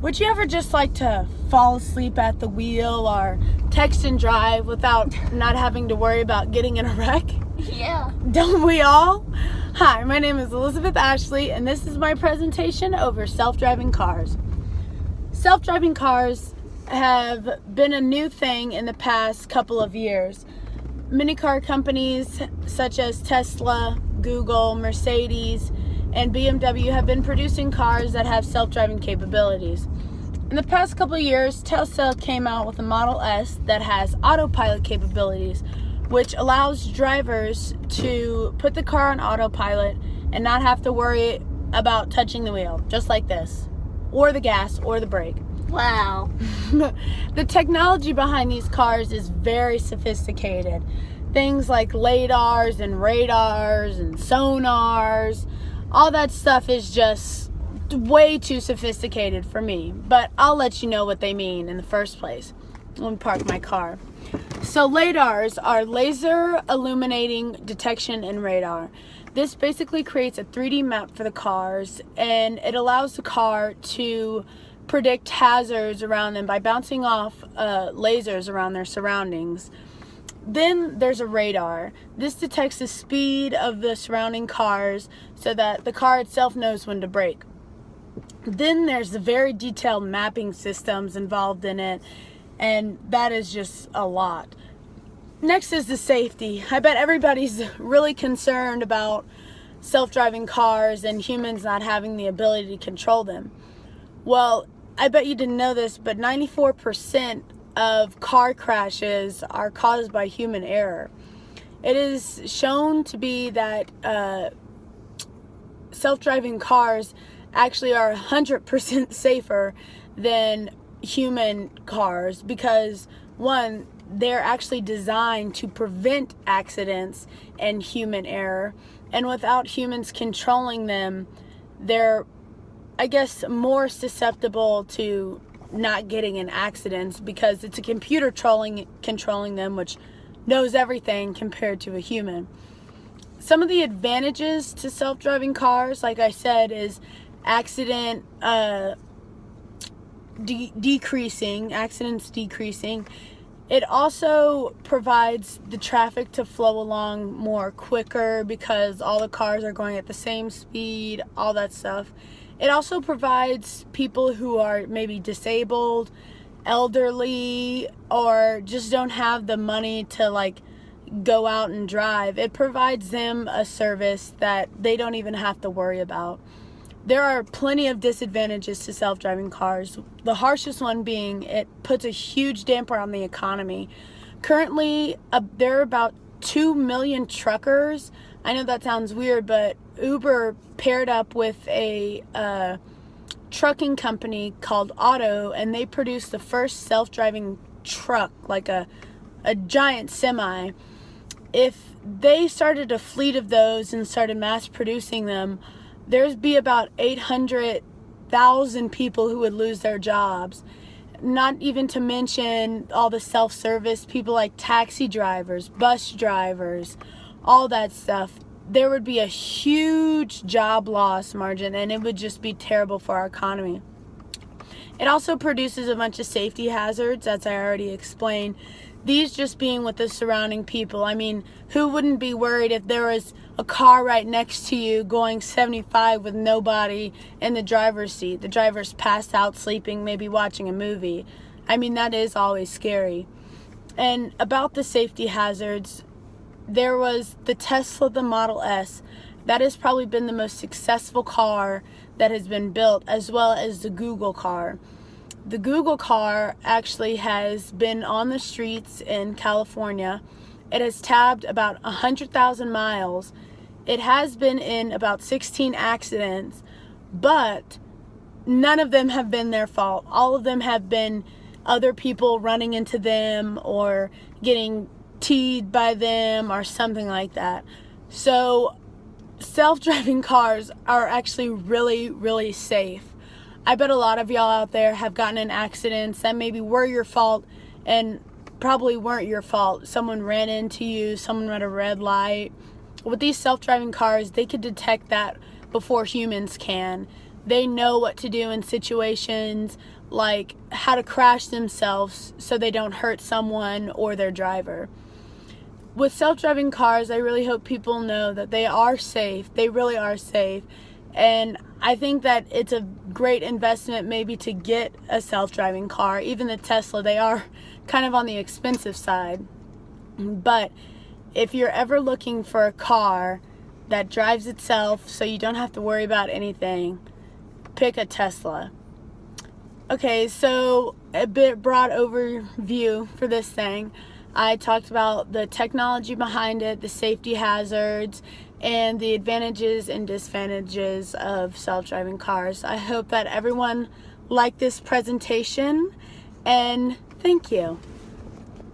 Would you ever just like to fall asleep at the wheel or text and drive without not having to worry about getting in a wreck? Yeah. Don't we all? Hi, my name is Elizabeth Ashley, and this is my presentation over self-driving cars. Self-driving cars have been a new thing in the past couple of years. Many car companies such as Tesla, Google, Mercedes, and BMW have been producing cars that have self-driving capabilities. In the past couple of years, Tesla came out with a Model S that has autopilot capabilities, which allows drivers to put the car on autopilot and not have to worry about touching the wheel, just like this, or the gas, or the brake. Wow. The technology behind these cars is very sophisticated. Things like LiDARs and radars and sonars, all that stuff is just way too sophisticated for me, but I'll let you know what they mean in the first place. Let me park my car. So LiDARs are laser illuminating detection and radar. This basically creates a 3D map for the cars, and it allows the car to predict hazards around them by bouncing off lasers around their surroundings. Then there's a radar. This detects the speed of the surrounding cars so that the car itself knows when to brake. Then there's the very detailed mapping systems involved in it, and that is just a lot. Next is the safety. I bet everybody's really concerned about self-driving cars and humans not having the ability to control them. Well, I bet you didn't know this, but 94% of car crashes are caused by human error. It is shown to be that self-driving cars actually are 100% safer than human cars because, one, they're actually designed to prevent accidents and human error, and without humans controlling them, they're, I guess, more susceptible to not getting in accidents because it's a computer controlling them, which knows everything compared to a human. Some of the advantages to self-driving cars, like I said, is accidents decreasing. It also provides the traffic to flow along more quicker because all the cars are going at the same speed, all that stuff. It also provides people who are maybe disabled, elderly, or just don't have the money to go out and drive. It provides them a service that they don't even have to worry about. There are plenty of disadvantages to self-driving cars. The harshest one being it puts a huge damper on the economy. Currently, there are about 2 million truckers. I know that sounds weird, but Uber paired up with a trucking company called Otto, and they produced the first self-driving truck, like a giant semi. If they started a fleet of those and started mass producing them, there'd be about 800,000 people who would lose their jobs. Not even to mention all the self-service people like taxi drivers, bus drivers, all that stuff. There would be a huge job loss margin, and it would just be terrible for our economy. It also produces a bunch of safety hazards, as I already explained. These just being with the surrounding people. I mean, who wouldn't be worried if there was a car right next to you going 75 with nobody in the driver's seat? The driver's passed out sleeping, maybe watching a movie. I mean, that is always scary. And about the safety hazards, there was the Tesla, the Model S. That has probably been the most successful car that has been built, as well as the Google car. The Google car actually has been on the streets in California. It has tabbed about 100,000 miles. It has been in about 16 accidents, but none of them have been their fault. All of them have been other people running into them or getting teed by them or something like that. So self-driving cars are actually really, really safe. I bet a lot of y'all out there have gotten in accidents that maybe were your fault and probably weren't your fault. Someone ran into you, someone ran a red light. With these self-driving cars, they could detect that before humans can. They know what to do in situations like how to crash themselves so they don't hurt someone or their driver. With self-driving cars, I really hope people know that they are safe. They really are safe. And I think that it's a great investment maybe to get a self-driving car. Even the Tesla, they are kind of on the expensive side. But if you're ever looking for a car that drives itself so you don't have to worry about anything, pick a Tesla. Okay, so a bit broad overview for this thing. I talked about the technology behind it, the safety hazards, and the advantages and disadvantages of self-driving cars. I hope that everyone liked this presentation, and thank you.